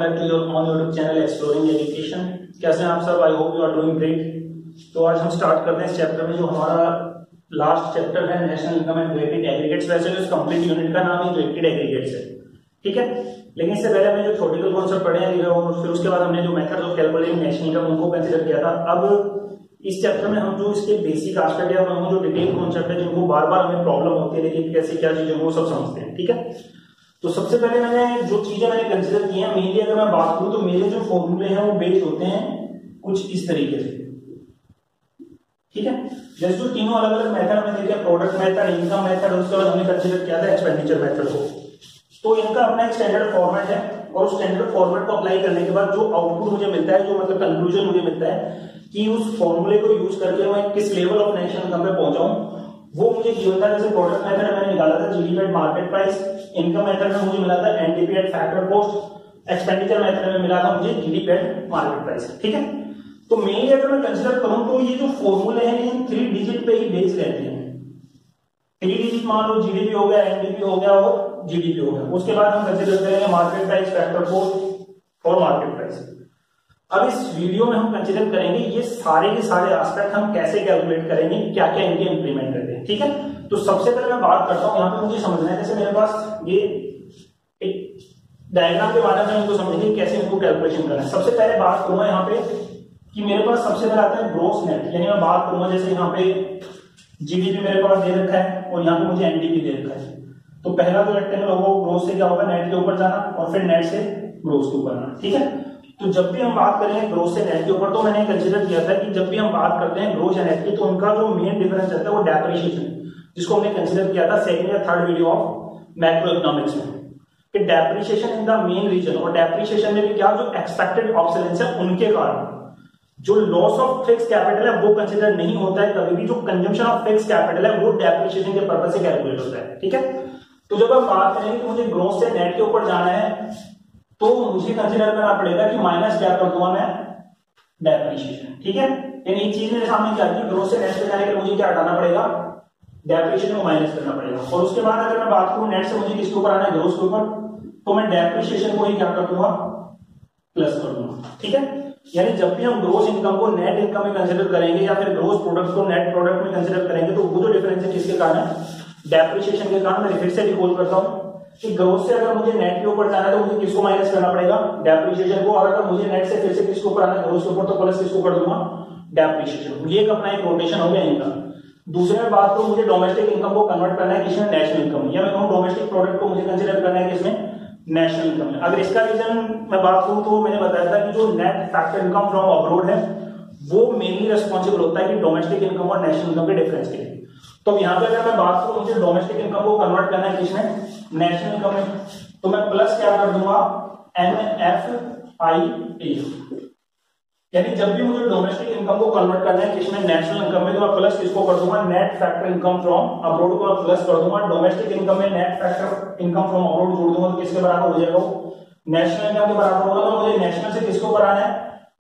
Back to your own YouTube channel exploring education. कैसे हैं आप सब? I hope you are doing great. तो आज हम स्टार्ट करते हैं इस चैप्टर में जो हमारा लास्ट चैप्टर है, national income and related aggregates. वैसे तो इस कंप्लीट यूनिट का नाम ही रिलेटेड एग्रीगेट्स है, ठीक है। लेकिन इससे पहले हमने जो थ्योरेटिकल कॉन्सेप्ट पढ़े हैं और फिर उसके बाद हमने जो method of calculating national income उनको कंसीडर किया था। अब इस चैप्टर में हम जो इसके बेसिक एस्पेक्ट है, हम जो डिटेल कॉन्सेप्ट है जिनको बार बार हमें प्रॉब्लम होती है लेकिन कैसे क्या चीजें वो सब समझते हैं, ठीक है। तो सबसे पहले मैंने जो चीजें मैंने कंसीडर की हैं, मेनली अगर मैं बात करूं तो मेरे जो फॉर्मूले हैं वो बेस्ड होते हैं कुछ इस तरीके से, ठीक है। जैसे जो तीनों अलग अलग मेथड हमने देखे, प्रोडक्ट मेथड, इनकम मेथड, उसके बाद हमने कंसीडर किया था एक्सपेंडिचर मेथड को। तो इनका अपना एक स्टैंडर्ड फॉर्मेट है और उस स्टैंडर्ड फॉर्मेट को अप्लाई करने के बाद जो आउटपुट मुझे मिलता है, जो मतलब कंक्लूजन मुझे मिलता है कि उस फॉर्मूले को यूज करके मैं किस लेवल ऑफ नेशनल इनकम पे पहुंचाऊं, वो मुझे गिवन था। जैसे प्रोडक्ट मेथड मैंने निकाला था GDP at market price, income method में मुझे मिला था NDP at factor cost, expenditure method में मिला था मुझे जीडीपी एट मार्केट प्राइस, ठीक है। तो मेनली अगर मैं कंसीडर करूं तो ये जो फॉर्मूले हैं ये 3 डिजिट पे ही बेस्ड रहते हैं। 3 डिजिट मान लो, जीडीपी हो गया, एनडीपी हो गया और जीडीपी हो गया। उसके बाद हम कंसीडर करेंगे मार्केट प्राइस, फैक्टर कॉस्ट और मार्केट प्राइस। अब इस वीडियो में हम कंसीडर करेंगे ये सारे के सारे एस्पेक्ट हम कैसे कैलकुलेट करेंगे, क्या क्या इनके इंप्लीमेंट करते हैं, ठीक है। तो सबसे पहले मैं बात करता हूं, यहाँ पे मुझे समझना है, जैसे मेरे पास ये एक डायग्राम के बारे में उनको समझेंगे कैसे इनको कैलकुलेशन करना है। सबसे पहले बात करूंगा यहाँ पे कि मेरे पास सबसे पहले आता है ग्रोस नेट, यानी मैं बात करूंगा जैसे यहाँ पे जीडीपी मेरे पास दे रखा है और यहाँ पे मुझे एनडीपी दे रखा है। तो पहला जो रेक्टेंगल होगा वो ग्रोस से क्या होगा, नेट के ऊपर जाना और फिर नेट से ग्रोस के ऊपर आना, ठीक है। तो जब भी हम बात करेंगे ग्रोस से नेट के ऊपर, तो मैंने कंसीडर किया था कि जब भी हम बात करते हैं ग्रोस या नेट की, तो उनका जो मेन डिफरेंस रहता है वो डेप्रिसिएशन, जिसको हमने कंसीडर किया था सेकंड या third video of macro economics में, कि depreciation in the main reason. और डेप्रिसिएशन में भी क्या, जो एक्सपेक्टेड ऑब्सोलेंस है उनके कारण जो लॉस ऑफ फिक्स कैपिटल है वो कंसीडर नहीं होता है कभी भी। जो कंजम्पशन ऑफ फिक्स कैपिटल है वो डेप्रिसिएशन के पर्पस से कैलकुलेट होता है, ठीक है। तो जब हम बात करेंगे कि मुझे ग्रोस से नेट के ऊपर जाना है तो मुझे कंसीडर करना पड़ेगा कि माइनस क्या कर दूंगा मैं, डेप्रिसिएशन, ठीक है। यानी एक चीज मेरे सामने क्या की, ग्रोस से नेट पे जाने के लिए मुझे क्या हटाना पड़ेगा, डेप्रिसिएशन को माइनस करना पड़ेगा। और उसके बाद अगर मैं बात करूं नेट से मुझे किसके ऊपर आना है, ग्रोस के ऊपर, तो मैं डेप्रिसिएशन को ही क्या कर दूंगा, प्लस कर दूंगा, ठीक है। यानी जब भी हम ग्रोस इनकम को नेट इनकम में कंसीडर करेंगे या फिर ग्रोस प्रोडक्ट को नेट प्रोडक्ट में कंसीडर करेंगे, तो वो जो डिफरेंस है किसके कारण है, डेप्रिसिएशन के कारण। मैं फिर से रिकॉल करता हूं कि ग्रोस से अगर मुझे नेट के ऊपर जाना है तो मुझे किसको माइनस करना पड़ेगा, डेप्रिसिएशन को। और अगर मुझे नेट से फिर से किसके ऊपर आना है, ग्रोस के ऊपर, तो प्लस किसको कर दूंगा, डेप्रिसिएशन। ये एक अपना एक रोटेशन हो गया इनका। दूसरे में बात करूं, मुझे डोमेस्टिक इनकम को कन्वर्ट करना है किसमें, नेशनल इनकम। या मैं कहूं डोमेस्टिक प्रोडक्ट को मुझे कंसीडर करना है किसमें, नेशनल इनकम में। अगर इसका रीजन मैं बात करूं तो मैंने बताया था कि जो net factor income from abroad है वो मेनली रेस्पॉन्सिबल होता है कि डोमेस्टिक इनकम और नेशनल इनकम के डिफरेंस के लिए। तो यहाँ पे अगर मैं बात करूं, मुझे डोमेस्टिक इनकम को कन्वर्ट करना है किसमें, नेशनल इनकम में, तो मैं प्लस क्या कर दूंगा, NFIA। यानी जब भी मुझे डोमेस्टिक इनकम को कन्वर्ट करना है किसमें, नेशनल इनकम में, तो मैं प्लस किसको कर दूंगा, net factor income from abroad को मैं प्लस कर दूंगा। डोमेस्टिक इनकम में net factor income from abroad जोड़ दूंगा तो किसके बराबर हो जाएगा, नेशनल इनकम के बराबर होगा। तो मुझे नेशनल से किसको ऊपर आना है,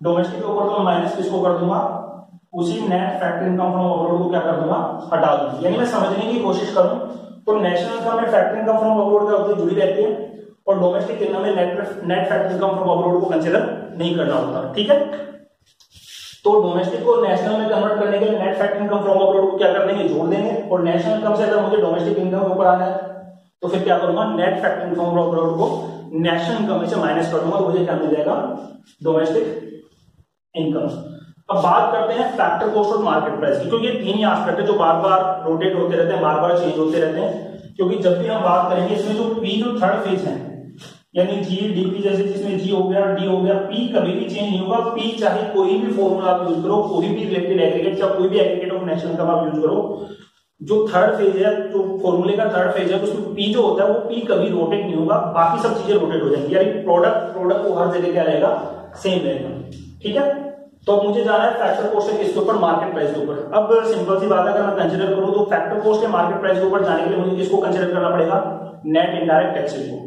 डोमेस्टिक के ऊपर, तो मैं माइनस किसको कर दूंगा, उसी net factor income from abroad को क्या कर दूंगा, हटा दूंगा। यानी मैं समझने की कोशिश करूं तो नेशनल इनकम में फैक्टर इनकम फ्रॉम अब्रोड क्या होती है, जुड़ी रहती है, और डोमेस्टिक इनकम में net factor income from abroad को कंसीडर नहीं करना होता, ठीक है। तो डोमेस्टिक को नेशनल में कन्वर्ट करने के लिए net factor income from abroad को क्या कर देंगे, जोड़ देंगे। और नेशनल इनकम से अगर मुझे डोमेस्टिक इनकम के ऊपर आना है तो फिर क्या करूंगा, net factor income from abroad को नेशनल इनकम में से माइनस कर दूंगा, मुझे क्या मिल जाएगा, डोमेस्टिक इनकम। अब बात करते हैं फैक्टर कॉस्ट और मार्केट प्राइस की, क्योंकि ये तीन ही एस्पेक्ट है जो बार बार रोटेट होते रहते हैं, बार बार चेंज होते रहते हैं। क्योंकि जब भी हम बात करेंगे इसमें जो पी जो थर्ड फेज है, यानी जी डीपी, जैसे जिसमें जी हो गया, डी हो गया, पी कभी भी चेंज नहीं होगा। पी चाहे कोई भी फॉर्मूला आप यूज करो, कोई भी रिलेटेड एग्रीगेट या कोई भी एग्रीगेट ऑफ नेशनल इनकम आप यूज करो, जो थर्ड फेज है, जो फॉर्मूले का थर्ड फेज है, उसमें पी जो होता है वो पी कभी रोटेट नहीं होगा, बाकी सब चीजें रोटेट हो जाएंगी। यानी प्रोडक्ट को हर जगह क्या रहेगा, सेम रहेगा, ठीक है। तो मुझे जाना है फैक्टर कॉस्ट के किसके ऊपर, मार्केट प्राइस के ऊपर। अब सिंपल सी बात है, अगर मैं कंसीडर करूं तो फैक्टर कॉस्ट के मार्केट प्राइस के ऊपर जाने के लिए मुझे किसको कंसीडर करना पड़ेगा, नेट इनडायरेक्ट टैक्सेस को।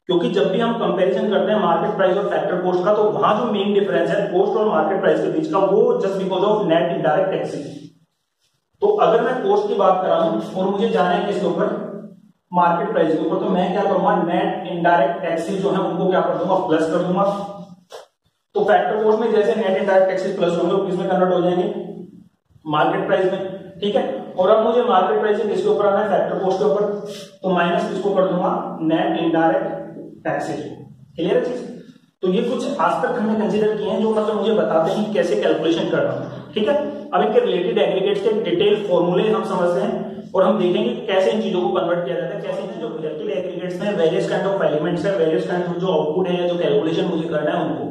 क्योंकि जब भी हम कंपैरिजन करते हैं मार्केट प्राइस और फैक्टर कॉस्ट का, तो वहां जो मेन डिफरेंस है कॉस्ट और मार्केट प्राइस के बीच का, वो just because of net indirect taxes. तो अगर मैं कॉस्ट की बात कर रहा हूं और मुझे जाना है किसके ऊपर, मार्केट प्राइस के ऊपर, तो मैं क्या करूंगा, नेट इनडायरेक्ट टैक्सेस जो है उनको क्या कर दूंगा, प्लस कर दूंगा। तो फैक्टर कोस्ट में जैसे नेट इनडायरेक्ट टैक्सेस प्लस होंगे वो किसमें कन्वर्ट हो जाएंगे, मार्केट प्राइस में, ठीक है। और अब मुझे मार्केट प्राइस से किसके ऊपर आना है, फैक्टर कोस्ट के ऊपर, तो माइनस किसको कर दूंगा, नेट इनडायरेक्ट टैक्सेस। क्लियर है चीज। तो ये कुछ एस्पेक्ट हमने कंसीडर किए हैं जो मतलब मुझे बताते हैं कैसे कैलकुलेशन करना है, ठीक है। अब इनके रिलेटेड एग्रीगेट्स के डिटेल फॉर्मूले हम समझते हैं और हम देखेंगे कैसे इन चीजों को कन्वर्ट किया जाता है, कैसे इन चीजों को रिलेटेड एग्रीगेट्स में वेरियस काइंड ऑफ एलिमेंट्स है, वेरियस काइंड ऑफ जो आउटपुट है, जो कैलकुलेशन मुझे करना है उनको,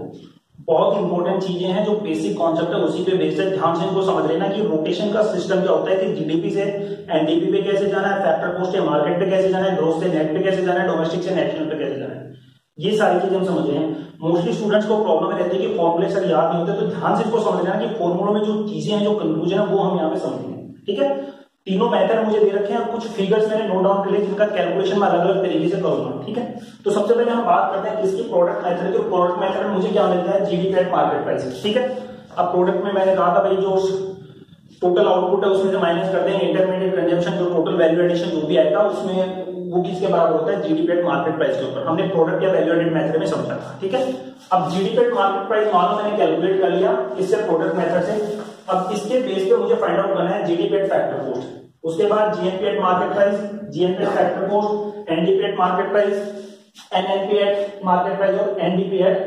बहुत इंपॉर्टेंट चीजें हैं, जो बेसिक कॉन्सेप्ट है उसी पे बेस्ड है। ध्यान से इनको समझ लेना कि रोटेशन का सिस्टम क्या होता है, कि जीडीपी से एनडीपी पे कैसे जाना है, फैक्टर कोस्ट से मार्केट पे कैसे जाना है, ग्रोथ से नेट पे कैसे जाना है, डोमेस्टिक से नेशनल पे कैसे जाना है, ये सारी चीजें हम समझ रहे हैं। मोस्टली स्टूडेंट्स को प्रॉब्लम रहती है कि फॉर्मूले सर याद नहीं होते, तो ध्यान से इसको समझ लेना कि फॉर्मूलों में जो चीजें हैं, जो कंक्लूजन है वो हम यहाँ पे समझेंगे, ठीक है। तीनों मेथड मुझे दे रखे हैं, कुछ फिगर्स मैंने नोट डाउन कर लिए जिनका कैलकुलेशन मैं अलग अलग तरीके से करूंगा, ठीक है। तो सबसे पहले हम बात करते हैं किसकी, प्रोडक्ट मेथड की। प्रोडक्ट मेथड में मुझे क्या मिलता है, जीडीपी एट मार्केट प्राइस, ठीक है। अब प्रोडक्ट में मैंने कहा था भाई जो टोटल आउटपुट है उसमें से माइनस कर देंगे इंटरमीडिएट कंजम्पशन, जो टोटल वैल्यू एडिशन जो भी आएगा उसमें वो किसके बराबर होता है, जीडीपी एट मार्केट प्राइस के ऊपर। हमने प्रोडक्ट या वैल्यू एडेड मेथड में समझा था, ठीक है। अब जीडीपी एट मार्केट प्राइस मानो मैंने कैलकुलेट कर लिया इससे प्रोडक्ट मेथड से। अब इसके बेस पे मुझे फाइंड आउट करना है जीडीपी एट फैक्टर कोस्ट, उसके बाद GNP eight market price, GNP eight factor cost, NDP at market price, NNP eight market price और एनडीपी एट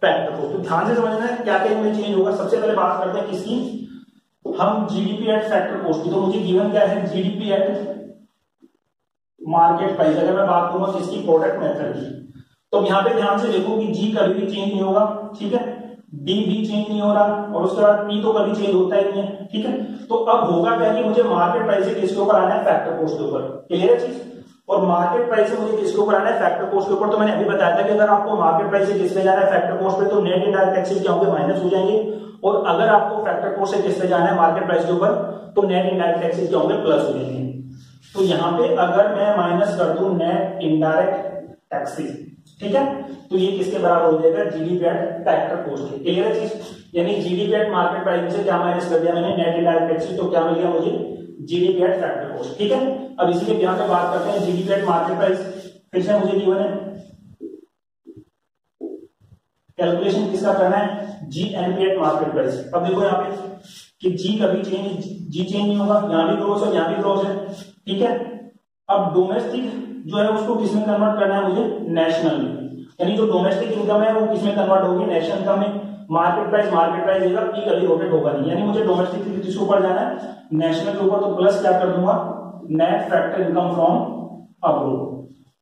फैक्टर कोस्ट। तो ध्यान से समझना है क्या क्या इनमें चेंज होगा। सबसे पहले बात करते हैं किसकी, हम जीडीपी एट फैक्टर कोस्ट की। तो मुझे गिवन क्या है, जीडीपी एट मार्केट प्राइस। अगर मैं बात करूंगा किसकी, प्रोडक्ट मेथड की, तो यहाँ पे ध्यान से देखो कि जी कभी भी चेंज नहीं होगा, ठीक है, डी भी चेंज नहीं हो रहा, और उसके बाद पी तो कभी चेंज होता ही नहीं है, ठीक है। तो अब होगा क्या कि मुझे मार्केट प्राइस से किसके ऊपर आना है, फैक्टर कोस्ट के ऊपर। क्लियर है चीज। और मार्केट प्राइस से मुझे किसके ऊपर आना है, फैक्टर कोस्ट के ऊपर। तो मैंने अभी बताया था कि अगर आपको मार्केट प्राइस से किस पे जाना है, फैक्टर कोस्ट पे, तो नेट इनडायरेक्ट टैक्सेस क्या होंगे, माइनस हो जाएंगे। और अगर आपको फैक्टर कोस्ट से किस पे जाना है, मार्केट प्राइस के ऊपर, तो नेट इनडायरेक्ट टैक्सेस क्या होंगे, प्लस हो जाएंगे। तो यहाँ पे अगर मैं माइनस कर दूं नेट इनडायरेक्ट टैक्सेस, ठीक है, तो ये किसके बराबर हो जाएगा, जीडीपी एट फैक्टर कोस्ट के। क्लियर है चीज। यानी जीडीपी एट मार्केट प्राइस से क्या माइनस कर दिया मैंने, नेट इनडायरेक्ट टैक्सेस, तो क्या मिल गया मुझे, जीडीपी एट फैक्टर कोस्ट, ठीक है। अब इसी के यहाँ पे बात करते हैं जीडीपी एट मार्केट प्राइस। फिर से मुझे गिवन है कैलकुलेशन किसका करना है, जीएनपी एट मार्केट प्राइस। अब देखो यहाँ पे कि जी कभी जी चेंज नहीं होगा, यहाँ भी ग्रोथ है, यहाँ भी ग्रोथ है, ठीक है। अब डोमेस्टिक जो है उसको किसमें कन्वर्ट करना है मुझे, नेशनल में। यानी जो डोमेस्टिक इनकम है वो किसमें कन्वर्ट होगी, नेशनल इनकम में। मार्केट प्राइस देगा, पी कभी रोटेट होगा नहीं, यानी मुझे डोमेस्टिक किसके ऊपर जाना है, नेशनल के ऊपर। तो प्लस क्या कर दूंगा, net factor income from abroad.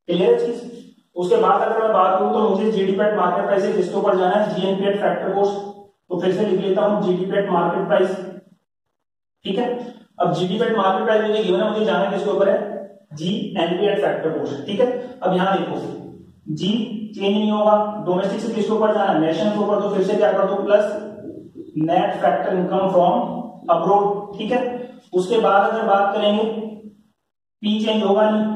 Clear है चीज। उसके बाद अगर मैं बात करूं तो मुझे जीडीपी एट मार्केट प्राइस से किसके ऊपर जाना है, जीएनपी एट फैक्टर कोस्ट। तो फिर से लिख लेता हूं जीडीपी एट मार्केट प्राइस, ठीक है। अब जीडीपी एट मार्केट प्राइस मुझे गिवन है, मुझे जाना किसके ऊपर है, जीएनपी एट फैक्टर कोस्ट, ठीक है। अब यहां देखो जी चेंज नहीं होगा, डोमेस्टिक से किसके ऊपर जाना है, नेशनल के ऊपर। तो फिर से क्या कर दो, plus net factor income from abroad, ठीक है। उसके बाद अगर बात करेंगे, पी चेंज होगा नहीं,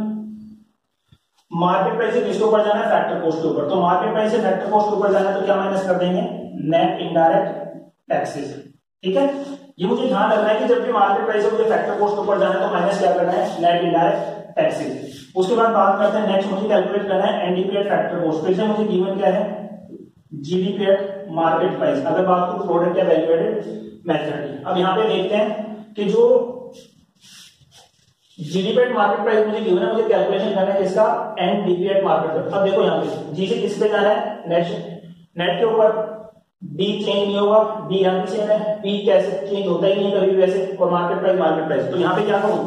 मार्केट प्राइस से किसके ऊपर जाना है, फैक्टर कोस्ट के ऊपर। तो मार्केट प्राइस से फैक्टर कोस्ट के ऊपर जाना है तो क्या माइनस कर देंगे, नेट इनडायरेक्ट टैक्सेस, ठीक है। ये मुझे ध्यान रखना है कि जब भी मार्केट प्राइस से मुझे फैक्टर कोस्ट के ऊपर जाना है तो माइनस क्या करना है, नेट इनडायरेक्ट टैक्सेस। उसके बाद बात करते हैं नेक्स्ट, मुझे कैलकुलेट करना है एनडीपी एट फैक्टर कोस्ट। फिर से मुझे गिवन क्या है, जीडीपी एट मार्केट प्राइस। अगर बात करूं प्रोडक्ट या वैल्यू एडेड मेथड की। अब यहाँ पे देखते हैं कि जो जीडीपी एट मार्केट प्राइस मुझे गिवन है, मुझे कैलकुलेशन करना है इसका एनडीपी एट मार्केट प्राइस। अब देखो यहाँ पे जी से किस पे जाना है, नेट के ऊपर। डी चेंज नहीं होगा, डी यहाँ पे सेम है, पी कैसे चेंज होता ही नहीं कभी वैसे, और मार्केट प्राइस। तो यहाँ पे क्या करूं,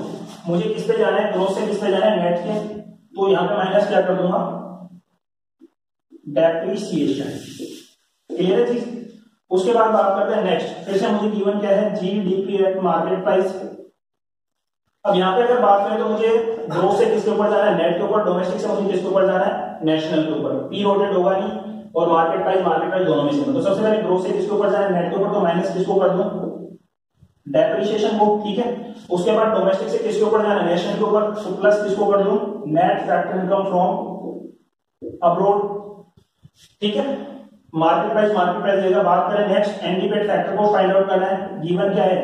मुझे किस पे जाना है, ग्रोथ से किस पे जाना है, नेट के। तो यहाँ पे माइनस क्या कर दूंगा, डेप्रिसिएशन। क्लियर है चीज। उसके बाद बात करते हैं नेक्स्ट। फिर से मुझे गिवन क्या है, जीडीपी एट मार्केट प्राइस। अब यहाँ पे अगर बात करें तो मुझे ग्रोथ से किसके ऊपर जाना है, नेट के ऊपर। डोमेस्टिक से मुझे किसके ऊपर जाना है, नेशनल के ऊपर। पी रोटेट होगा नहीं, और मार्केट प्राइस दोनों में से। तो सबसे पहले ग्रोथ से किसके ऊपर जाना है, नेट के ऊपर। तो माइनस किसको कर दूं, डेप्रिसिएशन को, ठीक है। उसके बाद डोमेस्टिक से किसके ऊपर जाना है, नेशनल के ऊपर। तो प्लस किसको कर दूं, net factor income from abroad, ठीक है। मार्केट प्राइस देगा। बात करें नेक्स्ट, एनडीपी एट फैक्टर को फाइंड आउट करना है। गिवन क्या है,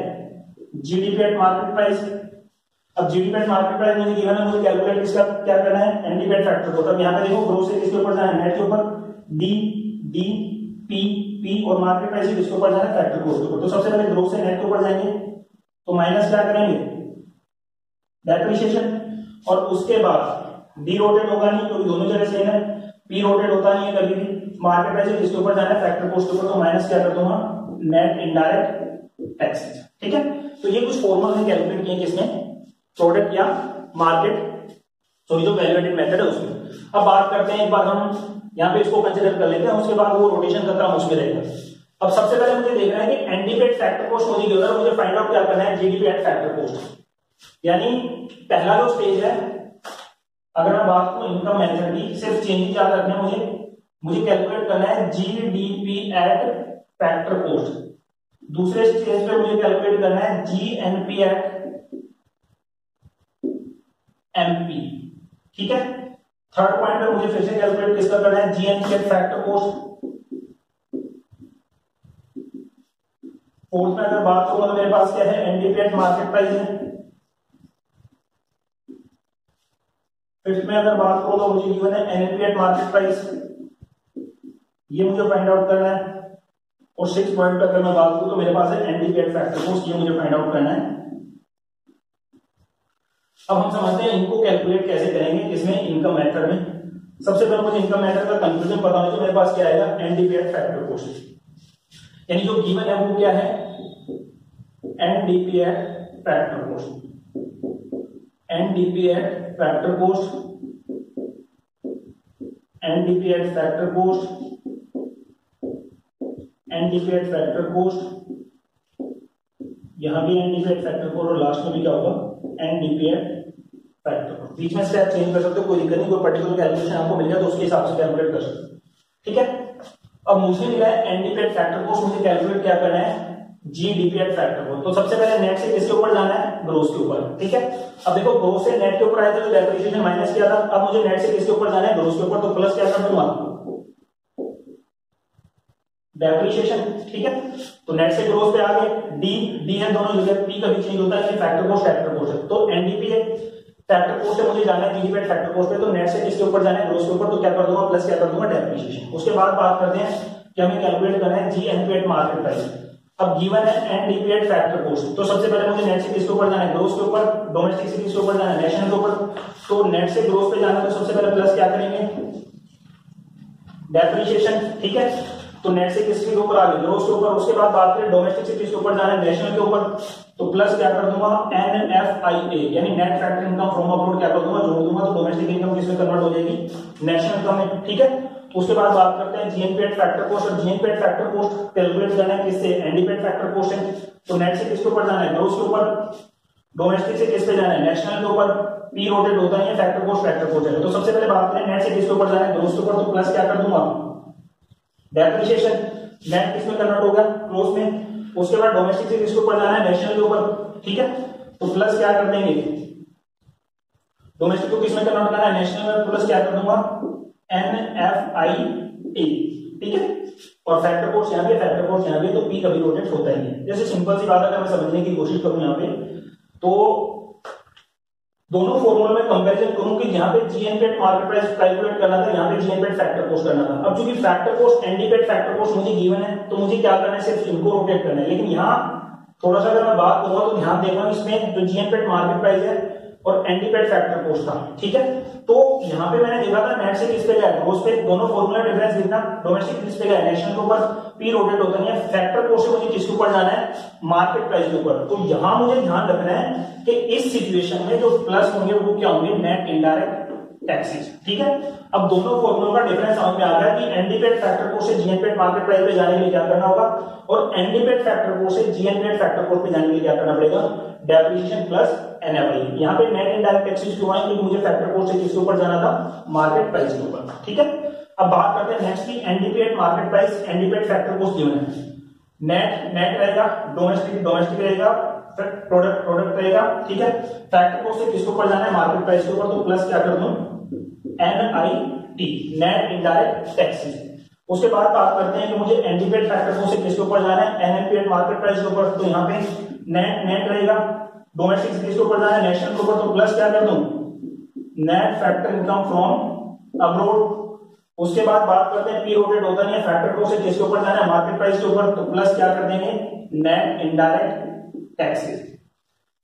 जीडीपी एट मार्केट प्राइस। अब जीडी पेड मार्केट प्राइस मुझे गिवन है, मुझे कैलकुलेट इसका क्या करना है, एनडी पेड फैक्टर को। तब यहाँ पे देखो ग्रोथ से किसके ऊपर जाना है, नेट के ऊपर, डी डी पी पी, और मार्केट प्राइस किसके ऊपर जाना है, फैक्टर कॉस्ट के ऊपर। तो सबसे पहले ग्रोथ से नेट के ऊपर जाएंगे तो माइनस क्या करेंगे, डेप्रिसिएशन, और उसके बाद डी रोटेट होगा नहीं क्योंकि दोनों जगह सेम है, पी रोटेट होता नहीं है कभी भी, मार्केट प्राइस किसके ऊपर जाना है, फैक्टर कॉस्ट के ऊपर। तो माइनस क्या कर दूंगा, नेट इनडायरेक्ट टैक्सेस। ठीक है, तो ये कुछ फॉर्मूला में कैलकुलेट किए किसमें, प्रोडक्ट या मार्केट, सॉरी जो वैल्यू एडेड मेथड है उसमें। अब बात करते हैं, एक बार हम यहाँ पे इसको कंसीडर कर लेते हैं, उसके बाद वो रोटेशन का क्रम उसमें रहेगा। अब सबसे पहले मुझे देखना है कि एनडीपेड फैक्टर कॉस्ट मुझे गिवन है, मुझे फाइंड आउट क्या करना है, जीडीपी एट फैक्टर कॉस्ट। यानी पहला जो स्टेज है, अगर मैं बात करूं इनकम मेथड की, सिर्फ चेंजेस याद रखना है मुझे कैलकुलेट करना है जीडीपी एट फैक्टर कॉस्ट। दूसरे स्टेज पे मुझे कैलकुलेट करना है जीएनपी एट एमपी। ठीक है, थर्ड पॉइंट पे मुझे फिर से कैलकुलेट किसका करना है, GNP eight factor cost. Fourth में अगर बात करूं तो मेरे पास क्या है, एनडीपी एट मार्केट प्राइस है। फिफ्थ में अगर बात करूं तो मुझे गिवन है एनएनपी एट मार्केट प्राइस, ये मुझे फाइंड आउट करना है। और सिक्स पॉइंट पे अगर मैं बात करूं तो मेरे पास है एनडीपी एट फैक्टर कॉस्ट, ये मुझे फाइंड आउट करना है। अब हम समझते हैं इनको कैलकुलेट कैसे करेंगे, किसमें, इनकम मेथड में। सबसे पहले मुझे इनकम मेथड का कंक्लूजन पता होना चाहिए, मेरे पास क्या आएगा, एनडीपी एट फैक्टर कॉस्ट। यानी जो गिवन है वो क्या है, NDP at factor cost, NDP at factor cost, NDP at factor cost, NDP at factor cost, यहां भी एनडीपी एट फैक्टर कॉस्ट, और लास्ट में भी क्या होगा, एनडीपी एट फैक्टर कॉस्ट। बीच में स्टेप चेंज कर सकते हो, कोई दिक्कत नहीं, कोई पर्टिकुलर कैलकुलेशन आपको मिल गया तो उसके हिसाब से कैलकुलेट कर सकते हो। ठीक है, अब मुझे मिला है एनडीपी एट फैक्टर कॉस्ट, मुझे कैलकुलेट क्या करना है, जीडीपी एट फैक्टर कॉस्ट। तो सबसे पहले नेट से किसके ऊपर जाना है, ग्रोस के ऊपर। ठीक है, अब देखो ग्रोस से नेट के ऊपर आया था तो डेप्रिसिएशन माइनस किया था, अब मुझे नेट से किसके ऊपर जाना है, ग्रोस के ऊपर। तो प्लस क्या कर दूंगा, डेप्रिसिएशन। ठीक है, तो नेट से ग्रोस पे आ गए, डी डी है दोनों जगह, पी कभी चेंज होता है, फैक्टर कॉस्ट है। तो एनडीपी है फैक्टर कॉस्ट से मुझे जाना है जीडीपी एट फैक्टर कॉस्ट पे, तो नेट से किसके ऊपर जाना है, ग्रोस के ऊपर। तो क्या कर दूंगा, प्लस क्या कर दूंगा, डेप्रिसिएशन। उसके बाद बात करते हैं कि हमें कैलकुलेट करना है जीएनपी एट मार्केट प्राइस। अब गिवन है एनडीपी एट फैक्टर कॉस्ट, तो सबसे पहले मुझे नेट से किसके ऊपर जाना है, ग्रोस के ऊपर, डोमेस्टिक से किसके ऊपर जाना है, नेशनल के ऊपर। तो नेट से ग्रोस पे जाना है तो सबसे पहले प्लस क्या करेंगे, डेप्रिसिएशन। ठीक है, तो नेट से किसके ऊपर आ गए, ग्रोस के ऊपर। उसके बाद बात करें डोमेस्टिक से किसके ऊपर जाना है, नेशनल के ऊपर। तो प्लस क्या कर दूंगा, एनएफआईए यानी net factor income from abroad क्या कर दूंगा, जोड़ दूंगा। तो डोमेस्टिक इनकम किसमें कन्वर्ट हो जाएगी, नेशनल इनकम में। ठीक है, उसके बाद बात करते हैं जीएनपी एट फैक्टर कॉस्ट। और GNP eight factor cost calculate करना है किससे, एनडीपी एट फैक्टर कॉस्ट है। तो नेट से किसके ऊपर जाना है, ग्रोस के ऊपर। डोमेस्टिक से किस पे जाना है, नेशनल के ऊपर। पी रोटेट होता है, फैक्टर कॉस्ट है। तो सबसे पहले बात करें नेट से किसके ऊपर जाना है, ग्रोस के ऊपर। तो प्लस क्या कर दूंगा, डेप्रिसिएशन। नेट किसमें कन्वर्ट होगा, ग्रोस में। उसके बाद डोमेस्टिक से किसके ऊपर जाना है, नेशनल के ऊपर। ठीक है, तो प्लस क्या कर देंगे, डोमेस्टिक को किसमें कन्वर्ट करना है, नेशनल में। प्लस क्या कर दूंगा, एनएफआईए। ठीक है, और फैक्टर कॉस्ट यहाँ पे, फैक्टर कॉस्ट यहाँ पे, तो पी कभी रोटेट होता ही है। जैसे सिंपल सी बात है, अगर मैं समझने की कोशिश करूं यहाँ पे, तो दोनों फॉर्मूला में कंपैरिजन करूं कि यहाँ पे GNP eight market price calculate करना था, यहाँ पे जीएनपी एट फैक्टर कॉस्ट करना था। अब चूंकि factor cost, NDP at factor cost मुझे गिवन है, तो मुझे क्या करना है, सिर्फ इनको रोटेट करना है। लेकिन यहाँ थोड़ा सा अगर मैं बात करूंगा तो ध्यान देखना, इसमें जो जीएनपी एट मार्केट प्राइस है और एनडीपी एट फैक्टर कॉस्ट था। ठीक है, तो यहाँ पे मैंने देखा था नेट से किस पे गया, ग्रोस पे। दोनों फॉर्मूला डिफरेंस देखना, डोमेस्टिक किस पे गया, नेशनल के ऊपर। पी रोटेट होता नहीं है। फैक्टर कॉस्ट से मुझे किसके ऊपर जाना है, मार्केट प्राइस के ऊपर। तो यहां मुझे ध्यान रखना है कि इस सिचुएशन में जो प्लस होंगे वो क्या होंगे, नेट इनडायरेक्ट टैक्सेस। ठीक है, अब दोनों फॉर्मूलों का डिफरेंस समझ में आ गया कि एनडीपी एट फैक्टर कॉस्ट से जीएनपी एट मार्केट प्राइस पे जाने के लिए क्या करना होगा, और एनडीपी एट फैक्टर कॉस्ट से जीएनपी एट फैक्टर कॉस्ट पे जाने के लिए क्या करना पड़ेगा, डेप्रिसिएशन प्लस एनएफआई। यहाँ पे नेट इनडायरेक्ट टैक्सेस क्यों आए, क्योंकि मुझे फैक्टर कॉस्ट से किसके ऊपर जाना था, मार्केट प्राइस के ऊपर। ठीक है, अब बात करते हैं नेक्स्ट की, NDP at market price, NDP at factor cost given है। नेट रहेगा, डोमेस्टिक रहेगा, प्रोडक्ट रहेगा। ठीक है, फैक्टर कॉस्ट से किसके ऊपर जाना है, मार्केट प्राइस के ऊपर। तो प्लस क्या कर दूं, एनआईटी, नेट इनडायरेक्ट टैक्सेस। उसके बाद बात करते हैं कि मुझे एनडीपी एट फैक्टर कॉस्ट से किसके ऊपर जाना है, एनएनपी एट मार्केट प्राइस के ऊपर। तो यहाँ पे नेट रहेगा, डोमेस्टिक से किसके ऊपर जाना है, नेशनल के ऊपर, तो प्लस क्या कर दूं, net factor income from abroad. उसके बाद बात करते हैं पी रोटेट होता नहीं है, फैक्टर को से किसके ऊपर जाना है, मार्केट प्राइस के ऊपर, तो प्लस क्या कर देंगे, नेट इनडायरेक्ट टैक्सेस।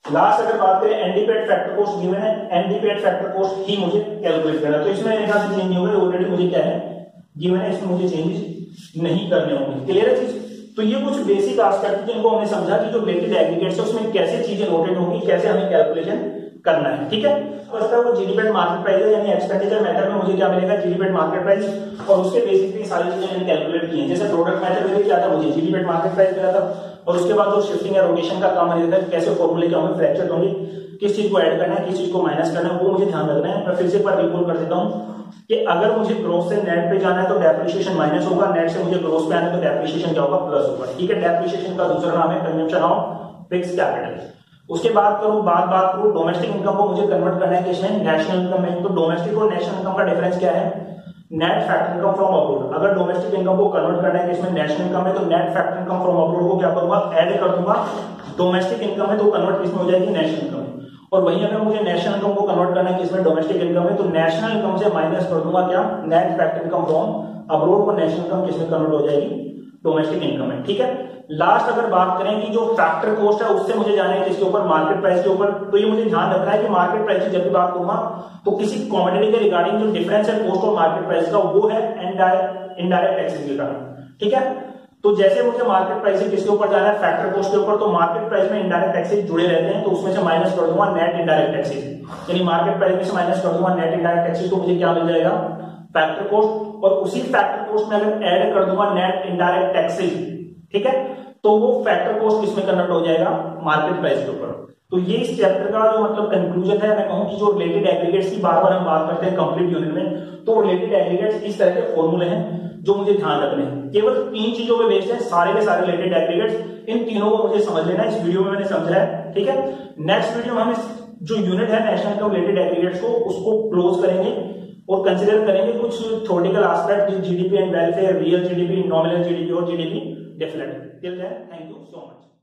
लास्ट अगर बात करें एनडीपेड फैक्टर कॉस्ट गिवन है, एनडीपेड फैक्टर कॉस्ट ही मुझे कैलकुलेट करना है, तो इसमें मेरे ख्याल से चेंज नहीं होगा, ऑलरेडी मुझे क्या है गिवन है, इसमें मुझे चेंजेस नहीं करने होंगे। क्लियर है चीज? तो ये कुछ बेसिक एस्पेक्ट जिनको हमने समझा कि जो रिलेटेड एग्रीगेट्स है उसमें कैसे चीजें नोटेड होंगी, कैसे हमें कैलकुलेशन करना है, ठीक है। तो वो जीडीपेड मार्केट प्राइस है, यानी एक्सपेंडिचर मेथड में मुझे क्या मिलेगा, जीडीपेड मार्केट प्राइस, और उसके बेसिकली सारी चीजें मैंने कैलकुलेट की हैं। जैसे प्रोडक्ट मेथड में क्या था, मुझे जीडीपेड मार्केट प्राइस मिला था, और उसके बाद जो शिफ्टिंग या रोटेशन का काम है, कैसे फॉर्मूले क्या होंगे, फ्रैक्चर होंगे, किस चीज को ऐड करना है, किस चीज को माइनस करना है, वो मुझे ध्यान रखना है। मैं फिर से एक बार रिकॉल कर देता हूं कि अगर मुझे ग्रोस से नेट पे जाना है तो डेप्रिसिएशन माइनस होगा, नेट से मुझे ग्रोस पे आना है तो डेप्रिसिएशन क्या होगा, प्लस होगा, ठीक है। डेप्रिसिएशन का दूसरा नाम है कंजम्पशन ऑफ फिक्स्ड कैपिटल। उसके बाद करूं डोमेस्टिक इनकम को मुझे कन्वर्ट करना है किसमें, नेशनल इनकम में। तो डोमेस्टिक और नेशनल इनकम का डिफरेंस क्या है, net factor income from abroad. अगर डोमेस्टिक इनकम को कन्वर्ट करना है किसमें, नेशनल इनकम में, तो net factor income from abroad को क्या करूंगा, ऐड कर दूंगा डोमेस्टिक इनकम में, तो कन्वर्ट किसमें हो जाएगी, नेशनल इनकम में। और वहीं अगर मुझे नेशनल इनकम को कन्वर्ट करना है किसमें, डोमेस्टिक इनकम में, तो नेशनल इनकम से माइनस कर दूंगा क्या, net factor income from abroad को नेशनल इनकम किसमें कन्वर्ट हो जाएगी, डोमेस्टिक इनकम में, ठीक है। लास्ट अगर बात करें कि जो फैक्टर कॉस्ट है उससे मुझे जाना है किसके ऊपर, मार्केट प्राइस के ऊपर। तो ये मुझे ध्यान रखना है कि मार्केट प्राइस की जब भी बात करूंगा तो किसी कमोडिटी के रिगार्डिंग जो डिफरेंस है कॉस्ट और मार्केट प्राइस का, वो है इनडायरेक्ट टैक्सेस के कारण, ठीक है। तो जैसे मुझे मार्केट प्राइस से किसके ऊपर जाना है, फैक्टर कॉस्ट के ऊपर, तो मार्केट प्राइस में इनडायरेक्ट टैक्सेस जुड़े रहते हैं, तो उसमें से माइनस कर दूंगा नेट इनडायरेक्ट टैक्सेस, यानी मार्केट प्राइस में से माइनस कर दूंगा नेट इनडायरेक्ट टैक्सेस, तो मुझे क्या मिल जाएगा, फैक्टर कॉस्ट। और उसी फैक्टर कॉस्ट में अगर ऐड कर दूंगा नेट इनडायरेक्ट टैक्सेस, ठीक है, तो वो फैक्टर कॉस्ट किसमें कन्वर्ट हो जाएगा, मार्केट प्राइस के ऊपर। तो ये इस चैप्टर का जो मतलब कंक्लूजन है, मैं कहूं कि जो रिलेटेड एग्रीगेट्स की बार बार हम बात करते हैं कंप्लीट यूनिट में, तो रिलेटेड एग्रीगेट्स इस तरह के फॉर्मूले हैं जो मुझे ध्यान रखने हैं। केवल 3 चीजों पे बेस्ड है सारे के सारे रिलेटेड एग्रीगेट्स, इन तीनों को मुझे समझ लेना है। इस वीडियो में मैंने समझा है, ठीक है। नेक्स्ट वीडियो में हम जो यूनिट है नेशनल इनकम रिलेटेड एग्रीगेट्स को, उसको क्लोज करेंगे और कंसिडर करेंगे कुछ theoretical aspect, GDP and welfare, real GDP, nominal GDP और GDP definitely. Till then, thank you so much.